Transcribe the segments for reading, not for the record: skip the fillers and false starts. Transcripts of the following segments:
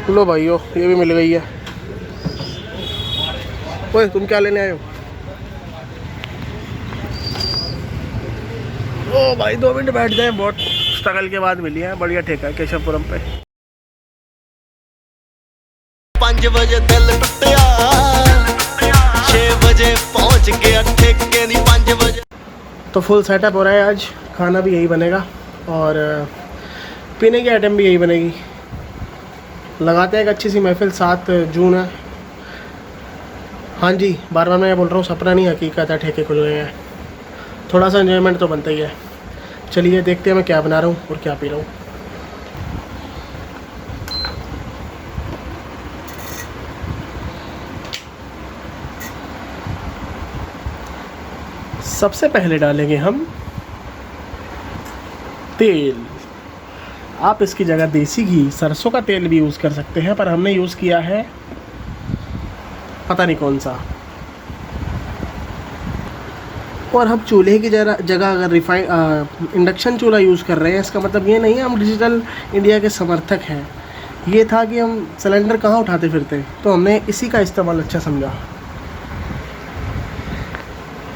लो भाइयों, ये भी मिल गई है। ओए, तुम क्या लेने आए हो? ओ भाई, 2 मिनट बैठ जाए, बहुत स्ट्रगल के बाद मिली है। बढ़िया ठेका है केशवपुरम पे। 5 बजे दिल टुटिया, 6 बजे पहुंच गया ठेके दी 5 बजे। तो फुल सेटअप हो रहा है आज। खाना भी यही बनेगा और पीने की आइटम भी यही बनेगी। लगाते हैं एक अच्छी सी महफिल। 7 जून है। हाँ जी, बार बार मैं बोल रहा हूँ, सपना नहीं हकीकत है। ठेके खुल गए हैं, थोड़ा सा एंजॉयमेंट तो बनता ही है। चलिए देखते हैं मैं क्या बना रहा हूँ और क्या पी रहा हूँ। सबसे पहले डालेंगे हम तेल। आप इसकी जगह देसी घी, सरसों का तेल भी यूज़ कर सकते हैं, पर हमने यूज़ किया है पता नहीं कौन सा। और हम चूल्हे की जगह अगर इंडक्शन चूल्हा यूज़ कर रहे हैं, इसका मतलब ये नहीं है हम डिजिटल इंडिया के समर्थक हैं। ये था कि हम सिलेंडर कहाँ उठाते फिरते, तो हमने इसी का इस्तेमाल अच्छा समझा।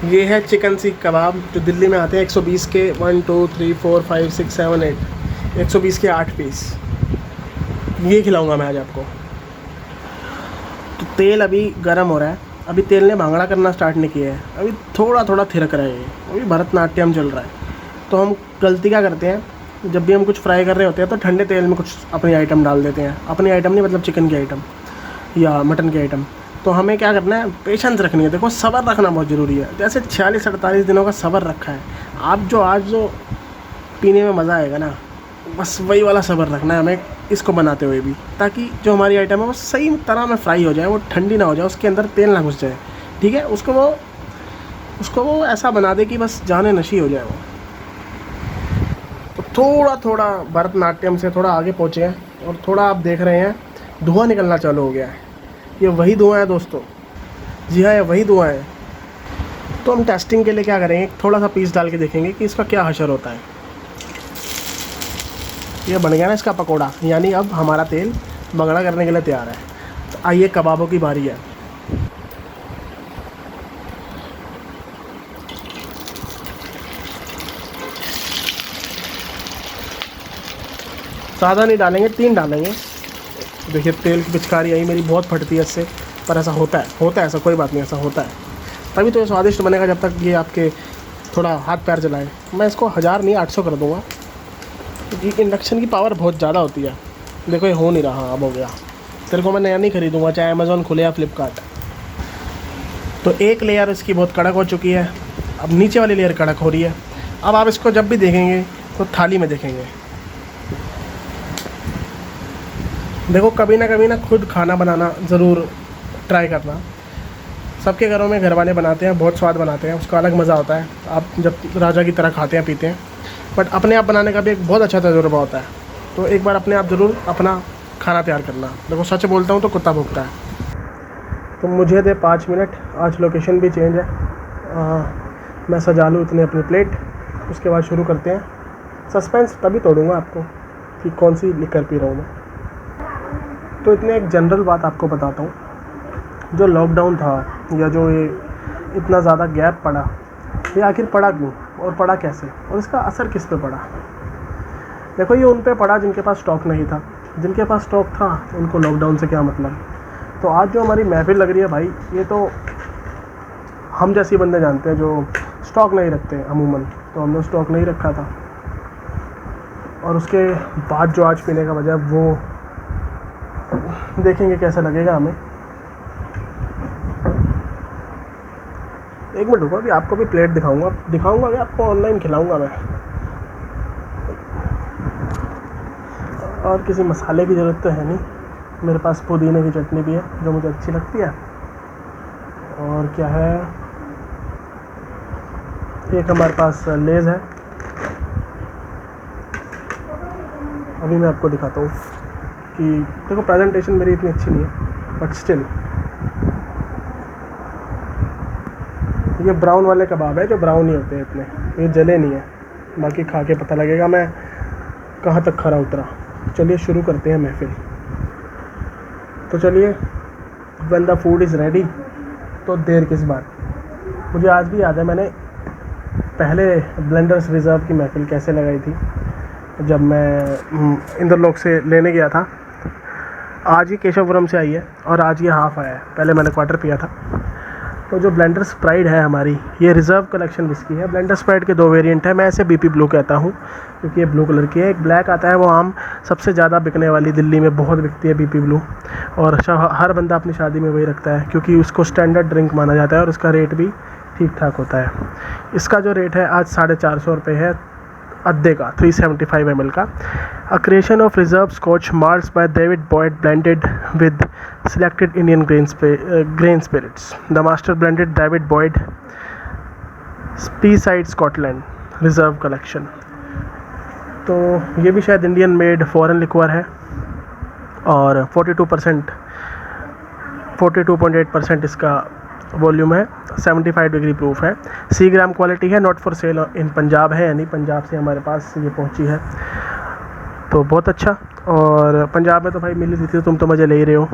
ये है चिकन सीख कबाब, जो दिल्ली में आते हैं 120 के। 1 2 3 4 5 6 7 8 120 के 8 पीस। ये खिलाऊंगा मैं आज आपको। तो तेल अभी गर्म हो रहा है। अभी तेल ने भांगड़ा करना स्टार्ट नहीं किया है, अभी थोड़ा थोड़ा थिरक रहा है ये। अभी भरतनाट्यम चल रहा है। तो हम गलती क्या करते हैं, जब भी हम कुछ फ्राई कर रहे होते हैं तो ठंडे तेल में कुछ अपनी आइटम डाल देते हैं। अपनी आइटम नहीं, मतलब चिकन की आइटम या मटन की आइटम। तो हमें क्या करना है, पेशेंस रखनी है। देखो, सब्र रखना बहुत ज़रूरी है। जैसे 46-48 दिनों का सब्र रखा है, आप जो आज जो पीने में मज़ा आएगा ना, बस वही वाला सब्र रखना है हमें इसको बनाते हुए भी, ताकि जो हमारी आइटम है वो सही तरह में फ्राई हो जाए, वो ठंडी ना हो जाए, उसके अंदर तेल ना घुस जाए। ठीक है, उसको वो ऐसा बना दे कि बस जाने नशी हो जाए वो। तो थोड़ा थोड़ा भरतनाट्यम से थोड़ा आगे पहुँचे हैं और थोड़ा आप देख रहे हैं धुआं निकलना चालू हो गया है। ये वही धुआं है दोस्तों, जी हाँ, ये वही धुआं है। तो हम टेस्टिंग के लिए क्या करेंगे, थोड़ा सा पीस डाल के देखेंगे कि इसका क्या हशर होता है। ये बन गया ना इसका पकोड़ा, यानी अब हमारा तेल बंगड़ा करने के लिए तैयार है। तो आइए, कबाबों की बारी है। ज़्यादा नहीं डालेंगे, 3 डालेंगे। देखिए, तेल की पिचकारी आई मेरी, बहुत फटती है इससे, पर ऐसा होता है ऐसा कोई बात नहीं, ऐसा होता है। तभी तो ये स्वादिष्ट बनेगा, जब तक ये आपके थोड़ा हाथ पैर जलाए। मैं इसको 1000 नहीं 800 कर दूँगा, क्योंकि इंडक्शन की पावर बहुत ज़्यादा होती है। देखो, ये हो नहीं रहा, अब हो गया। तेरे को मैं नया नहीं खरीदूँगा, चाहे अमेज़ॉन खुले या फ्लिपकार्ट। तो एक लेयर इसकी बहुत कड़क हो चुकी है, अब नीचे वाली लेयर कड़क हो रही है। अब आप इसको जब भी देखेंगे तो थाली में देखेंगे। देखो, कभी ना खुद खाना बनाना ज़रूर ट्राई करना। सबके घरों में घर वाले बनाते हैं, बहुत स्वाद बनाते हैं, उसका अलग मज़ा होता है। आप जब राजा की तरह खाते हैं पीते हैं। बट अपने आप बनाने का भी एक बहुत अच्छा तजुर्बा होता है। तो एक बार अपने आप ज़रूर अपना खाना तैयार करना। देखो, सच बोलता हूँ तो कुत्ता भौंकता है। तो मुझे दे 5 मिनट, आज लोकेशन भी चेंज है। मैं सजा लूँ इतने अपनी प्लेट, उसके बाद शुरू करते हैं। सस्पेंस तभी तोड़ूँगा आपको कि कौन सी लिकर पी रहा हूँ मैं। तो इतने एक जनरल बात आपको बताता हूँ, जो लॉकडाउन था या जो ये इतना ज़्यादा गैप पड़ा, ये आखिर पड़ा क्यों और पड़ा कैसे, और इसका असर किस पे पड़ा। देखो, ये उन पे पड़ा जिनके पास स्टॉक नहीं था। जिनके पास स्टॉक था उनको लॉकडाउन से क्या मतलब। तो आज जो हमारी महफिल लग रही है भाई, ये तो हम जैसे बंदे जानते हैं जो स्टॉक नहीं रखते अमूमन। तो हमने स्टॉक नहीं रखा था, और उसके बाद जो आज पीने का वजह, वो देखेंगे कैसा लगेगा हमें। एक मिनट रुको, अभी आपको भी प्लेट दिखाऊंगा कि आपको ऑनलाइन खिलाऊंगा मैं। और किसी मसाले की ज़रूरत तो है नहीं, मेरे पास पुदीने की चटनी भी है जो मुझे अच्छी लगती है। और क्या है, एक हमारे पास लेज़ है। अभी मैं आपको दिखाता हूँ कि देखो, प्रेजेंटेशन मेरी इतनी अच्छी नहीं है, बट स्टिल ये ब्राउन वाले कबाब है जो ब्राउन ही होते हैं इतने, ये जले नहीं है। बाकी खा के पता लगेगा मैं कहाँ तक खरा उतरा। चलिए शुरू करते हैं महफिल। तो चलिए, when the food is ready, तो देर किस बात। मुझे आज भी याद है मैंने पहले ब्लेंडर्स रिज़र्व की महफिल कैसे लगाई थी, जब मैं इंद्रलोक से लेने गया था। आज ही केशवपुरम से आई है और आज ये हाफ़ आया है, पहले मैंने क्वार्टर पिया था। तो जो ब्लेंडर स्प्राइट है हमारी, ये रिज़र्व कलेक्शन विस्की है। ब्लेंडर स्प्राइट के 2 वेरिएंट है। मैं इसे बीपी ब्लू कहता हूँ क्योंकि ये ब्लू कलर की है। एक ब्लैक आता है, वो आम सबसे ज़्यादा बिकने वाली, दिल्ली में बहुत बिकती है बीपी ब्लू, और हर बंदा अपनी शादी में वही रखता है क्योंकि उसको स्टैंडर्ड ड्रिंक माना जाता है और उसका रेट भी ठीक ठाक होता है। इसका जो रेट है आज 450 रुपये है अद्धे का, 375 ml का। A creation of reserve scotch malts by David Boyd blended with selected Indian grain spirits. The master blended David Boyd Speyside Scotland reserve collection. तो ये भी शायद इंडियन मेड फॉरेन लिक्वर है और 42.8% इसका वॉल्यूम है। 75 डिग्री प्रूफ है। सी ग्राम quality है। नॉट फॉर सेल इन पंजाब है, यानी पंजाब से हमारे पास ये पहुंची है, तो बहुत अच्छा। और पंजाब में तो भाई मिल ही रही थी, तुम तो मज़े ले ही रहे हो,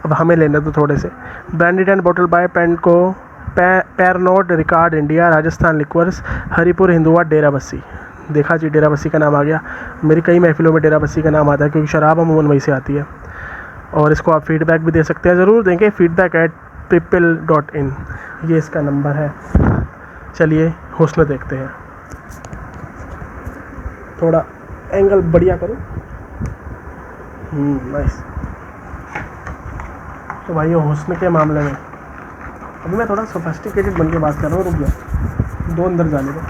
अब हमें लेने तो थोड़े से। ब्रांडेड एंड बॉटल बाय पेंटको Pernod Ricard India, Rajasthan liquors, Haripur Hindua, Dera Bassi. देखा जी, डेरा बस्सी का नाम आ गया। मेरी कई महफिलों में डेरा बस्सी का नाम आता है क्योंकि शराब अमूमन वहीं से आती है। और इसको आप फीडबैक भी दे सकते हैं, ज़रूर देंगे। feedback@pipil.in ये इसका नंबर है। चलिए हुस्न देखते हैं, थोड़ा एंगल बढ़िया करो। नाइस। तो भाई हुस्न के मामले में अभी मैं थोड़ा सोफिस्टिकेटेड बन के बात कर रहा हूँ। रुक गया, 2 अंदर जाने दो।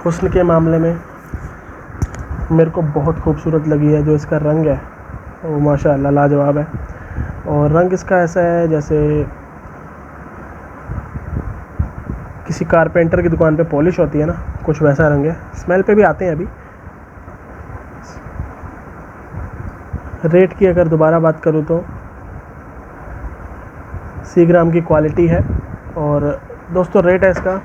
हुस्न के मामले में मेरे को बहुत खूबसूरत लगी है जो इसका रंग है, वो माशाअल्लाह लाजवाब है। और रंग इसका ऐसा है जैसे किसी कारपेंटर की दुकान पे पॉलिश होती है ना, कुछ वैसा रंग है। स्मेल पे भी आते हैं अभी। रेट की अगर दोबारा बात करूँ तो 100 ग्राम की क्वालिटी है। और दोस्तों रेट है इसका,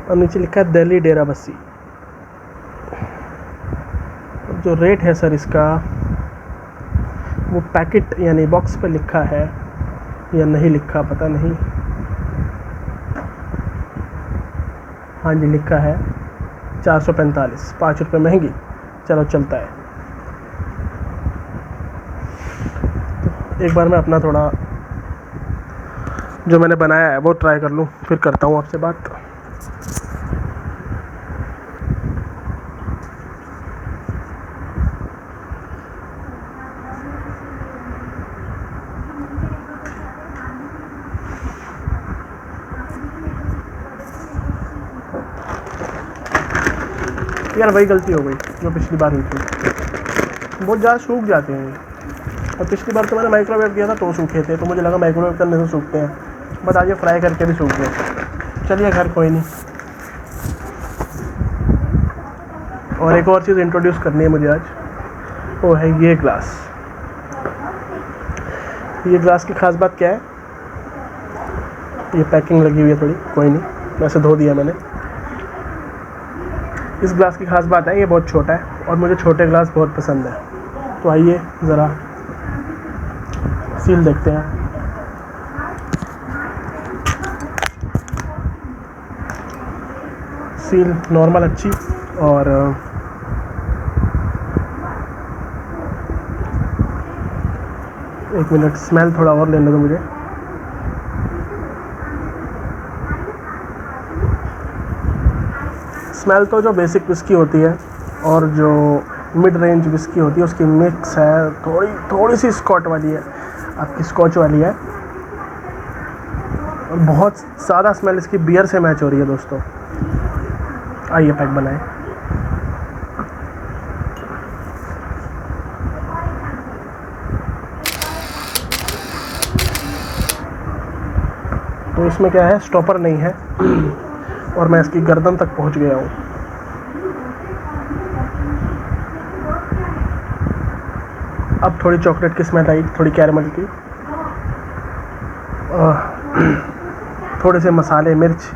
और नीचे लिखा है दिल्ली डेरा बस्सी। जो रेट है सर इसका, वो पैकेट यानी बॉक्स पे लिखा है या नहीं लिखा पता नहीं। हाँ जी लिखा है 445, 5 रुपये महंगी, चलो चलता है। तो एक बार मैं अपना थोड़ा जो मैंने बनाया है वो ट्राई कर लूँ, फिर करता हूँ आपसे बात। यार वही गलती हो गई जो पिछली बार हुई थी, बहुत ज़्यादा सूख जाते हैं। और पिछली बार तो मैंने माइक्रोवेव किया था तो सूखे थे, तो मुझे लगा माइक्रोवेव करने से सूखते हैं, बट आज ये फ्राई करके भी सूख गए। चलिए खैर कोई नहीं। और एक और चीज़ इंट्रोड्यूस करनी है मुझे आज, वो है ये ग्लास। ये ग्लास की ख़ास बात क्या है, ये पैकिंग लगी हुई है थोड़ी, कोई नहीं, वैसे धो दिया मैंने। इस ग्लास की ख़ास बात है ये बहुत छोटा है और मुझे छोटे ग्लास बहुत पसंद है। तो आइए ज़रा सील देखते हैं। सील नॉर्मल अच्छी, और एक मिनट, स्मेल थोड़ा और लेने दो मुझे। स्मेल तो जो बेसिक विस्की होती है और जो मिड रेंज विस्की होती है उसकी मिक्स है, थोड़ी सी स्कॉच वाली है, आपकी स्कॉच वाली है, और बहुत ज़्यादा स्मेल इसकी बियर से मैच हो रही है दोस्तों। आइए पैक बनाएं। तो इसमें क्या है, स्टॉपर नहीं है और मैं इसकी गर्दन तक पहुंच गया हूँ। अब थोड़ी चॉकलेट की स्मेल आई, थोड़ी कैरमल की, थोड़े से मसाले, मिर्च,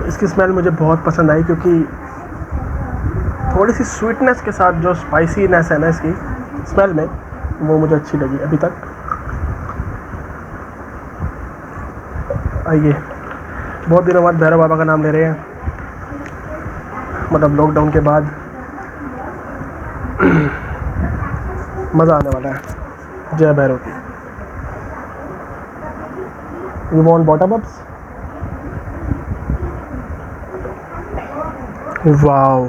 इसकी स्मेल मुझे बहुत पसंद आई क्योंकि थोड़ी सी स्वीटनेस के साथ जो स्पाइसीनेस है ना इसकी स्मेल में, वो मुझे अच्छी लगी अभी तक। आइए, बहुत दिनों बाद भैरव बाबा का नाम ले रहे हैं, मतलब लॉकडाउन के बाद। मज़ा आने वाला है। जय भैरव की। You want bottom ups? Wow,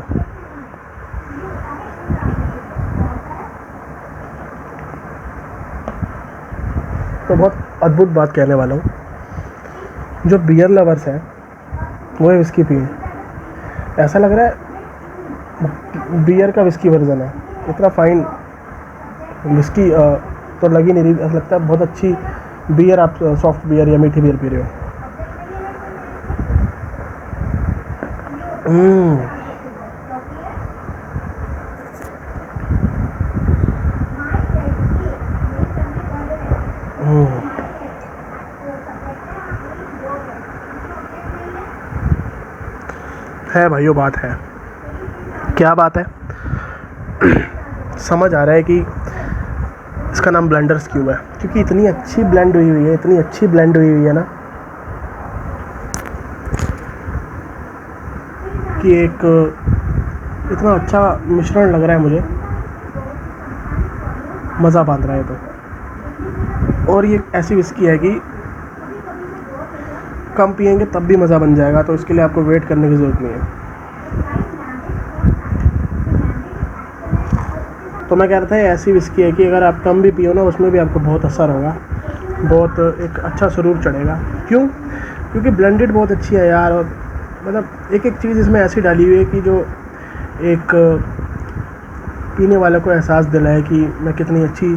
तो बहुत अद्भुत बात कहने वाला हूँ, जो बियर लवर्स हैं वो विस्की पिए। ऐसा लग रहा है बियर का विस्की वर्जन है, इतना फाइन विस्की तो लग ही नहीं रही। ऐसा लगता है बहुत अच्छी बियर, आप सॉफ्ट बियर या मीठी बियर पी रहे हो। है भाइयों, बात है। क्या बात है? समझ आ रहा है कि इसका नाम ब्लेंडर्स क्यों है, क्योंकि इतनी अच्छी ब्लेंड हुई हुई है, इतनी अच्छी ब्लेंड हुई हुई है ना कि एक इतना अच्छा मिश्रण लग रहा है मुझे, मज़ा बांध रहा है तो। और ये ऐसी विस्की है कि कम पिएंगे तब भी मज़ा बन जाएगा, तो इसके लिए आपको वेट करने की ज़रूरत नहीं है। तो मैं कह रहा था ऐसी विस्की है कि अगर आप कम भी पियो ना, उसमें भी आपको बहुत असर होगा, बहुत एक अच्छा सुरूर चढ़ेगा। क्यों? क्योंकि ब्लेंडेड बहुत अच्छी है यार, और मतलब एक एक चीज़ इसमें ऐसी डाली हुई है कि जो एक पीने वाले को एहसास दिलाए कि मैं कितनी अच्छी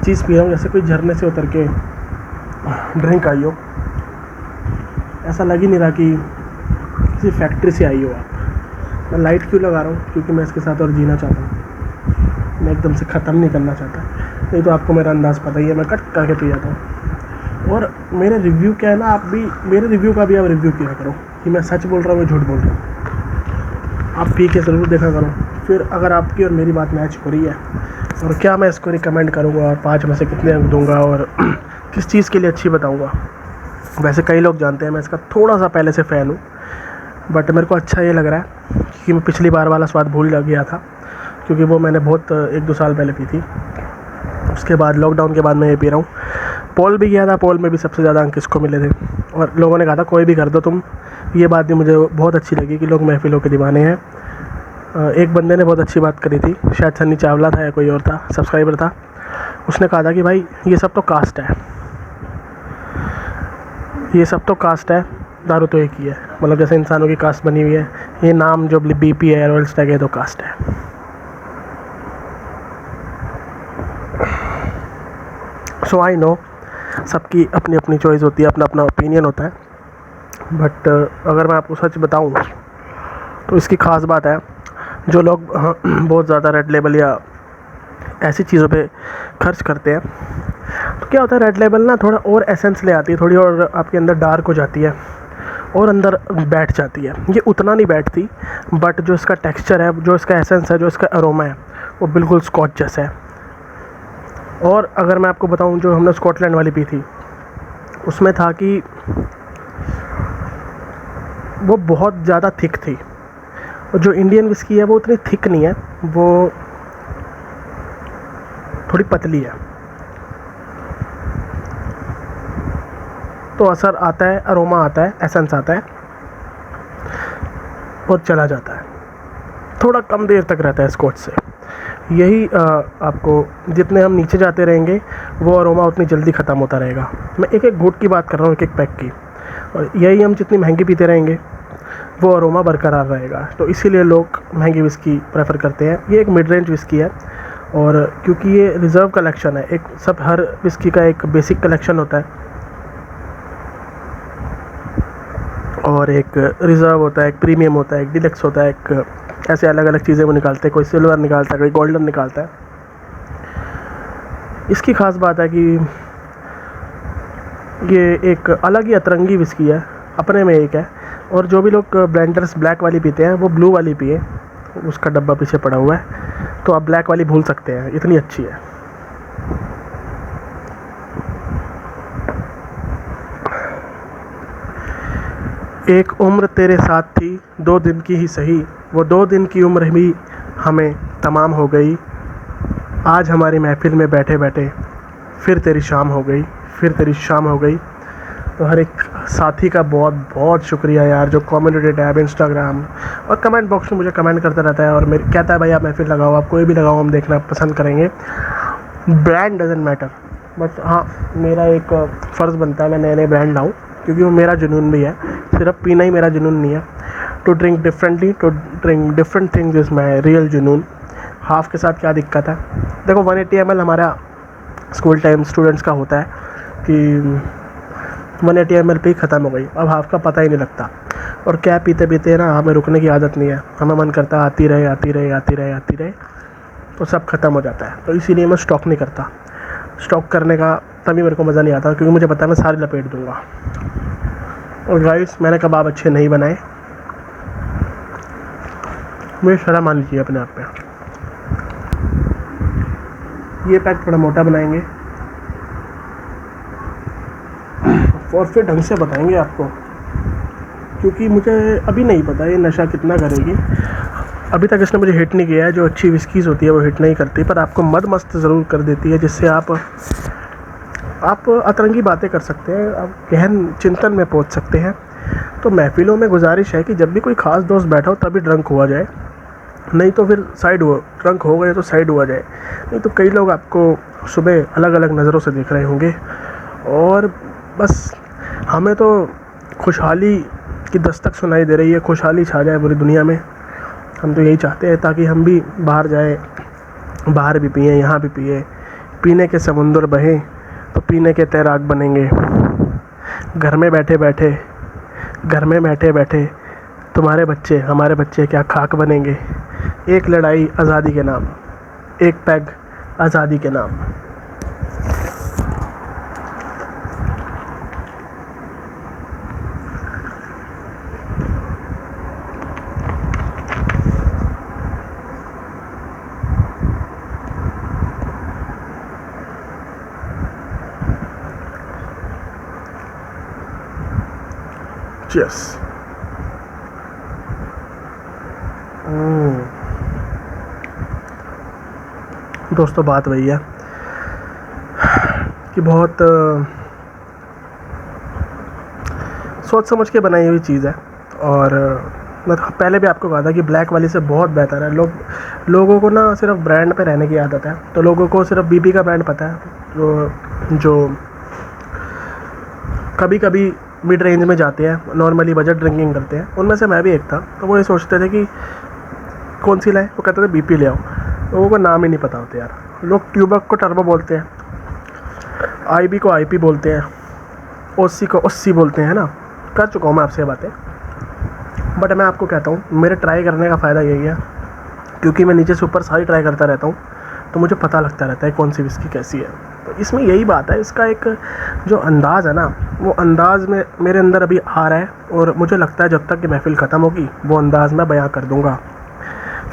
चीज़ पी रहा हूँ, जैसे कोई झरने से उतर के ड्रिंक आई हो। ऐसा लग ही नहीं रहा कि किसी फैक्ट्री से आई हो आप। मैं लाइट क्यों लगा रहा हूँ? क्योंकि मैं इसके साथ और जीना चाहता हूँ, मैं एकदम से ख़त्म नहीं करना चाहता। नहीं तो आपको मेरा अंदाज़ पता ही है, मैं कट करके पी जाता हूँ। और मेरे रिव्यू क्या है ना, आप भी मेरे रिव्यू का भी आप रिव्यू किया करो कि मैं सच बोल रहा हूँ या झूठ बोल रहा हूँ। आप पी के ज़रूर देखा करो, फिर अगर आपकी और मेरी बात मैच हो रही है और क्या मैं इसको रिकमेंड करूँगा और 5 में से कितने अंक दूँगा और किस चीज़ के लिए अच्छी बताऊँगा। वैसे कई लोग जानते हैं मैं इसका थोड़ा सा पहले से फ़ैन हूँ, बट मेरे को अच्छा ये लग रहा है कि मैं पिछली बार वाला स्वाद भूल गया था, क्योंकि वो मैंने बहुत 1-2 साल पहले पी थी। उसके बाद लॉकडाउन के बाद मैं ये पी रहा हूँ। पोल भी किया था, पोल में भी सबसे ज़्यादा अंक किसको मिले थे, और लोगों ने कहा था कोई भी कर दो तुम। ये बात भी मुझे बहुत अच्छी लगी कि लोग महफिलों के दीवाने हैं। एक बंदे ने बहुत अच्छी बात करी थी, शायद सन्नी चावला था या कोई और था, सब्सक्राइबर था। उसने कहा था कि भाई ये सब तो कास्ट है, ये सब तो कास्ट है, दारू तो एक ही है। मतलब जैसे इंसानों की कास्ट बनी हुई है, ये नाम जो BP है, रॉयल स्टैग है, तो कास्ट है। सो आई नो सबकी अपनी अपनी चॉइस होती है, अपना अपना ओपिनियन होता है, बट अगर मैं आपको सच बताऊं तो इसकी ख़ास बात है, जो लोग बहुत ज़्यादा रेड लेबल या ऐसी चीज़ों पे खर्च करते हैं, तो क्या होता है, रेड लेबल ना थोड़ा और एसेंस ले आती है, थोड़ी और आपके अंदर डार्क हो जाती है और अंदर बैठ जाती है। ये उतना नहीं बैठती, बट जो इसका टेक्सचर है, जो इसका एसेंस है, जो इसका अरोमा है, वो बिल्कुल स्कॉच जैसा है। और अगर मैं आपको बताऊं, जो हमने स्कॉटलैंड वाली पी थी, उसमें था कि वो बहुत ज़्यादा थिक थी, और जो इंडियन विस्की है वो उतनी थिक नहीं है, वो थोड़ी पतली है। तो असर आता है, अरोमा आता है, एसेंस आता है और चला जाता है, थोड़ा कम देर तक रहता है स्कॉच से। यही आपको जितने हम नीचे जाते रहेंगे वो अरोमा उतनी जल्दी ख़त्म होता रहेगा। मैं एक एक घूंट की बात कर रहा हूँ, एक एक पैक की, और यही हम जितनी महंगी पीते रहेंगे वो अरोमा बरकरार रहेगा। तो इसीलिए लोग महंगी विस्की प्रेफर करते हैं। ये एक मिड रेंज विस्की है, और क्योंकि ये रिज़र्व कलेक्शन है, एक सब हर विस्की का एक बेसिक कलेक्शन होता है और एक रिज़र्व होता है, एक प्रीमियम होता है, एक डिलक्स होता है, एक ऐसे अलग अलग चीज़ें वो निकालते हैं। कोई सिल्वर निकालता है, कोई गोल्डन निकालता है। इसकी ख़ास बात है कि ये एक अलग ही अतरंगी विस्की है, अपने में एक है, और जो भी लोग ब्लेंडर्स ब्लैक वाली पीते हैं वो ब्लू वाली पिए, उसका डब्बा पीछे पड़ा हुआ है, तो आप ब्लैक वाली भूल सकते हैं, इतनी अच्छी है। एक उम्र तेरे साथ थी 2 दिन की ही सही, वो 2 दिन की उम्र भी हमें तमाम हो गई। आज हमारी महफिल में बैठे बैठे फिर तेरी शाम हो गई, फिर तेरी शाम हो गई। तो हर एक साथी का बहुत बहुत शुक्रिया यार, जो कम्युनिटी टैब इंस्टाग्राम और कमेंट बॉक्स में मुझे कमेंट करता रहता है और मेरे कहता है भाई आप महफिल लगाओ, आप कोई भी लगाओ, हम देखना पसंद करेंगे। ब्रांड डजेंट मैटर, बट हाँ मेरा एक फ़र्ज़ बनता है मैं नए नए ब्रांड लाऊँ, क्योंकि वो मेरा जुनून भी है, सिर्फ पीना ही मेरा जुनून नहीं है। To drink differently, to drink different things is my real जुनून। हाफ़ के साथ क्या दिक्कत है? देखो 180 ml हमारा स्कूल टाइम स्टूडेंट्स का होता है कि 180 ml पे ही ख़त्म हो गई, अब हाफ़ का पता ही नहीं लगता। और क्या पीते पीते ना हमें रुकने की आदत नहीं है, हमें मन करता है आती रहे आती रहे आती रहे आती रहे, तो सब ख़त्म हो जाता है। तो इसीलिए मैं स्टॉक नहीं करता। स्टॉक करने का तभी मेरे को मज़ा नहीं आता, क्योंकि मुझे पता है मैं सारी लपेट दूँगा। और गाइस मैंने कबाब अच्छे नहीं बनाए, मुझे शर्म आनी चाहिए अपने आप पे। ये पैक थोड़ा मोटा बनाएंगे और फिर ढंग से बताएंगे आपको, क्योंकि मुझे अभी नहीं पता ये नशा कितना करेगी। अभी तक इसने मुझे हिट नहीं किया है, जो अच्छी विस्कीज़ होती है वो हिट नहीं करती, पर आपको मद मस्त ज़रूर कर देती है, जिससे आप अतरंगी बातें कर सकते हैं, आप गहन चिंतन में पहुंच सकते हैं। तो महफिलों में गुजारिश है कि जब भी कोई ख़ास दोस्त बैठा हो तभी ड्रंक हुआ जाए, नहीं तो फिर साइड हुआ, ड्रंक हो गए तो साइड हुआ जाए। नहीं तो कई लोग आपको सुबह अलग अलग नज़रों से देख रहे होंगे। और बस हमें तो खुशहाली की दस्तक सुनाई दे रही है, खुशहाली छा जाए पूरी दुनिया में। हम तो यही चाहते हैं ताकि हम भी बाहर जाए, बाहर भी पिएँ, यहाँ भी पिए, पीने के समुंदर बहें तो पीने के तैराक बनेंगे। घर में बैठे बैठे तुम्हारे बच्चे हमारे बच्चे क्या खाक बनेंगे। एक लड़ाई आज़ादी के नाम, एक पैग आज़ादी के नाम। Cheers. दोस्तों बात वही है कि बहुत सोच समझ के बनाई हुई चीज़ है। और मैं पहले भी आपको कहा था कि ब्लैक वाली से बहुत बेहतर है। लोगों को ना सिर्फ ब्रांड पे रहने की आदत है, तो लोगों को सिर्फ बीपी का ब्रांड पता है, जो कभी कभी मिड रेंज में जाते हैं, नॉर्मली बजट ड्रिंकिंग करते हैं, उनमें से मैं भी एक था। तो वो ये सोचते थे कि कौन सी लाए, वो कहते थे बीपी ले आओ। लोगों को नाम ही नहीं पता होते यार। लोग ट्यूबक को टर्बो बोलते हैं, आईबी को आईपी बोलते हैं, ओसी को ओसी बोलते हैं ना। कर चुका हूँ मैं आपसे बातें, बट मैं आपको कहता हूँ मेरे ट्राई करने का फ़ायदा यही है, क्योंकि मैं नीचे से ऊपर सारी ट्राई करता रहता हूँ, तो मुझे पता लगता रहता है कौन सी विस्की कैसी है। तो इसमें यही बात है, इसका एक जो अंदाज़ है ना, वो अंदाज़ में मेरे अंदर अभी आ रहा है, और मुझे लगता है जब तक कि महफिल ख़त्म होगी वो अंदाज़ मैं बयां कर दूँगा।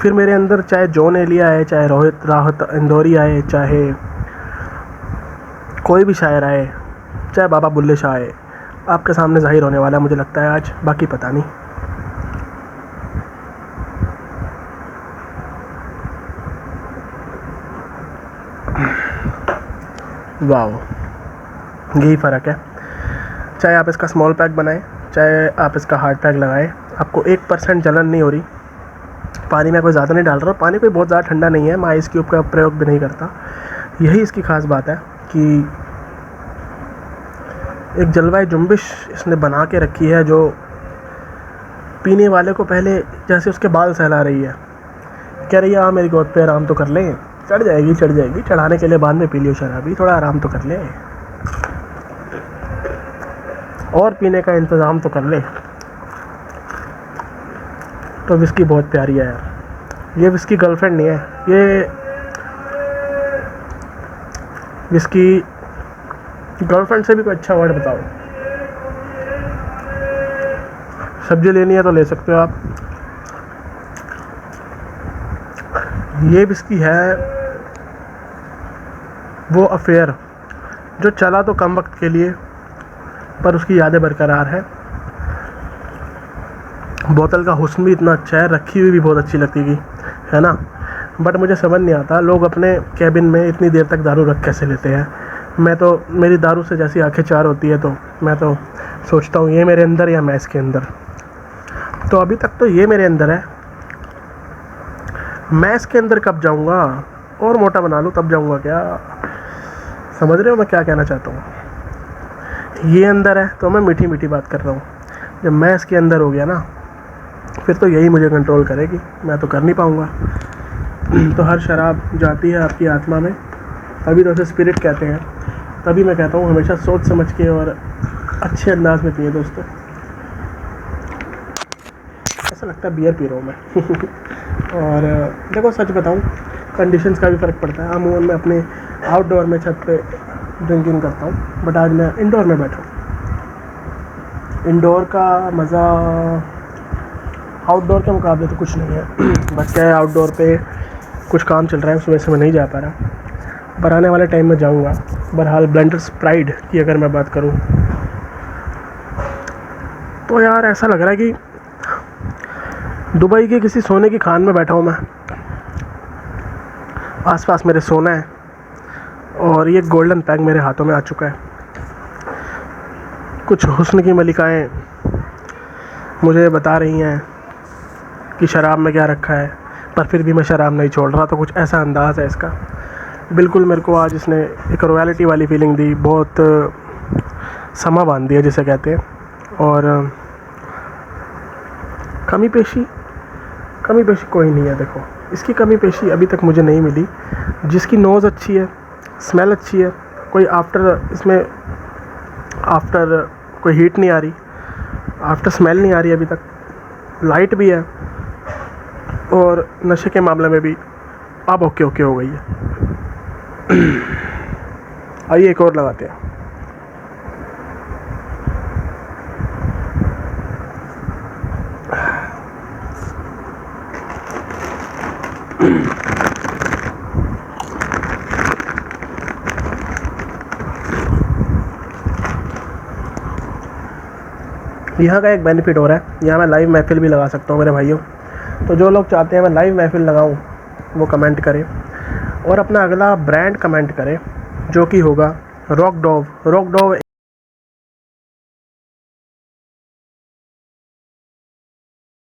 फिर मेरे अंदर चाहे जॉन एलिया आए, चाहे राहत इंदौरी आए, चाहे कोई भी शायर आए, चाहे बाबा बुल्ले शाह आए, आपके सामने ज़ाहिर होने वाला है मुझे लगता है आज, बाकी पता नहीं। वाह, यही फ़र्क है। चाहे आप इसका स्मॉल पैक बनाएं, चाहे आप इसका हार्ड पैक लगाएं, आपको 1% जलन नहीं हो रही। पानी में कोई ज़्यादा नहीं डाल रहा, पानी कोई बहुत ज़्यादा ठंडा नहीं है, मैं आइस क्यूब का प्रयोग भी नहीं करता। यही इसकी ख़ास बात है कि एक जलवायु जुम्बिश इसने बना के रखी है, जो पीने वाले को पहले जैसे उसके बाल सहला रही है, कह रही है हाँ मेरी गोद पे आराम तो कर ले, चढ़ जाएगी चढ़ाने के लिए बाद में पी लियो शराबी, थोड़ा आराम तो कर ले और पीने का इंतज़ाम तो कर ले। तो विस्की बहुत प्यारी है यार। ये विस्की गर्लफ्रेंड नहीं है, ये विस्की गर्लफ्रेंड से भी कोई अच्छा वर्ड बताओ। सब्जी लेनी है तो ले सकते हो आप। ये विस्की है वो अफेयर, जो चला तो कम वक्त के लिए पर उसकी यादें बरकरार है। बोतल का हुस्न भी इतना अच्छा है, रखी हुई भी बहुत अच्छी लगती है ना। बट मुझे समझ नहीं आता लोग अपने कैबिन में इतनी देर तक दारू रख कैसे लेते हैं। मैं तो, मेरी दारू से जैसी आंखें चार होती है तो मैं तो सोचता हूँ ये मेरे अंदर या मैं इसके अंदर। तो अभी तक तो ये मेरे अंदर है, मैं इसके अंदर कब जाऊँगा, और मोटा बना लूँ तब जाऊँगा क्या। समझ रहे हो मैं क्या कहना चाहता हूँ। ये अंदर है तो मैं मीठी मीठी बात कर रहा हूँ, जब मैं इसके अंदर हो गया ना फिर तो यही मुझे कंट्रोल करेगी, मैं तो कर नहीं पाऊँगा। तो हर शराब जाती है आपकी आत्मा में, तभी तो उसे स्पिरिट कहते हैं। तभी मैं कहता हूँ हमेशा सोच समझ के और अच्छे अंदाज में पिए दोस्तों। ऐसा लगता है बियर पी रहा हूँ मैं। और देखो सच बताऊँ, कंडीशंस का भी फ़र्क पड़ता है। अमूमन मैं अपने आउटडोर में छत पे ड्रिंकिंग करता हूँ, बट आज मैं इंडोर में बैठा हूँ। इंडोर का मज़ा आउटडोर के मुकाबले तो कुछ नहीं है। बस क्या है, आउटडोर पे कुछ काम चल रहा है, उस वजह से मैं नहीं जा पा रहा, पर आने वाले टाइम में जाऊंगा। बहरहाल ब्लेंडर्स प्राइड की अगर मैं बात करूं तो यार ऐसा लग रहा है कि दुबई के किसी सोने की खान में बैठा हूं मैं। आसपास मेरे सोना है और ये गोल्डन पैग मेरे हाथों में आ चुका है। कुछ हुस्न की मलिकाएं मुझे बता रही हैं कि शराब में क्या रखा है, पर फिर भी मैं शराब नहीं छोड़ रहा। तो कुछ ऐसा अंदाज़ है इसका। बिल्कुल मेरे को आज इसने एक रॉयल्टी वाली फीलिंग दी, बहुत समा बांध दिया जिसे कहते हैं। और कमी पेशी कोई नहीं है। देखो इसकी कमी पेशी अभी तक मुझे नहीं मिली। जिसकी नोज़ अच्छी है, स्मेल अच्छी है, कोई इसमें आफ्टर कोई हीट नहीं आ रही, आफ्टर स्मेल नहीं आ रही अभी तक, लाइट भी है और नशे के मामले में भी अब ओके हो गई है। आइए एक और लगाते हैं। यहाँ का एक बेनिफिट हो रहा है, यहाँ मैं लाइव महफिल भी लगा सकता हूँ मेरे भाइयों। तो जो लोग चाहते हैं मैं लाइव महफिल लगाऊँ वो कमेंट करें और अपना अगला ब्रांड कमेंट करें, जो कि होगा रॉक डॉव।